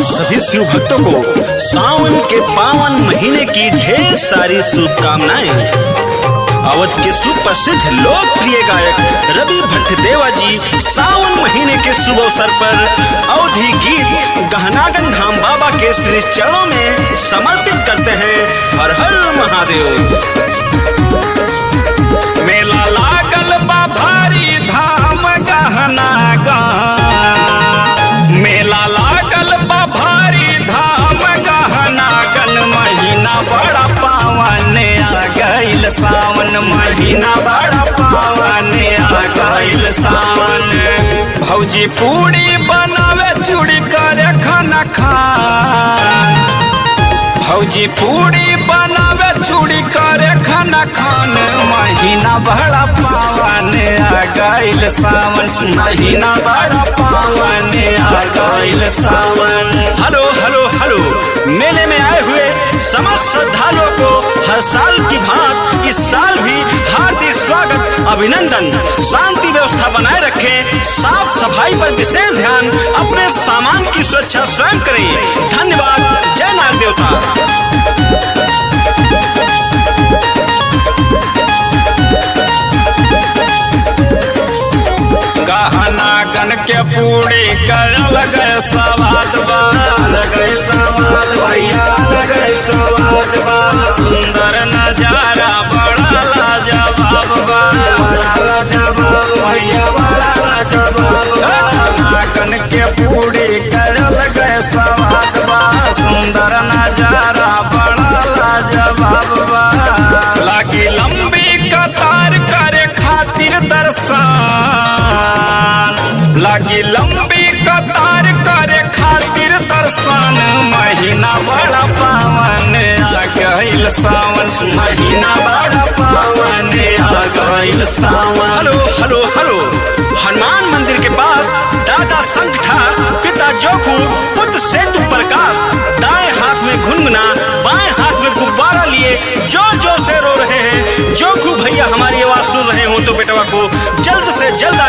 और सभी शिव भक्तों को सावन के पावन महीने की ढेर सारी शुभकामनाएं। अवध के सुप्रसिद्ध लोकप्रिय गायक रवि भट्टदेवा जी सावन महीने के शुभ अवसर पर अवधी गीत गहनागन धाम बाबा के श्री चरणों में समर्पित करते हैं। हर हर महादेव। मेला लागल बा भारी धाम गहनागन, मेला लागल बा भारी धाम गहनागन, महीना बड़ा पावन आ गइल सावन, महीना बड़ा पावन आ गइल सावन। भौजी पूड़ी बनावे चूड़ी करे खाना खान, भौजी पूड़ी बनावे चूड़ी करे खाना खान, महीना बड़ा पावन आ गइल सावन, महीना बड़ा पावन आ गइल सावन। Hello hello hello. मेले में आए हुए समस्त श्रद्धालुओं को हर साल की भांति इस साल भी हार्दिक स्वागत अभिनंदन। शांति व्यवस्था बनाए रखें, साफ सफाई पर विशेष ध्यान, अपने सामान की सुरक्षा स्वयं करें। धन्यवाद। जय नाग देवता। गहनागन के पूड़ी कर लगे स्वाद बा, लगे स्वाद भैया, लगे स्वाद बा। सुंदर नजारा बड़ा लाजवाब बा, बड़ा लाजवाब भैया, बड़ा लाजवाब। गहनागन के पूड़ी कर लगे स्वाद बा, सुंदर नजारा बड़ा लाजवाब बा। लागी लंबी कतार करे खातिर दर्शन, लागी लंबी कतार करे खातिर दर्शन, महीना बड़ा पावन आ गइल सावन, महीना बड़ा पावन आ गइल Sawan. Hello hello hello. Hanuman मंदिर के पास दादा संकठा, पिता जोखू, पुत्र सेतु प्रकाश, दाएं हाथ में घुनघुना, बाएं हाथ में गुब्बारा लिए जोर जोर से रो रहे हैं। जोखू भैया हमारी आवाज सुन रहे हो तो बेटवा को जल्द से जल्द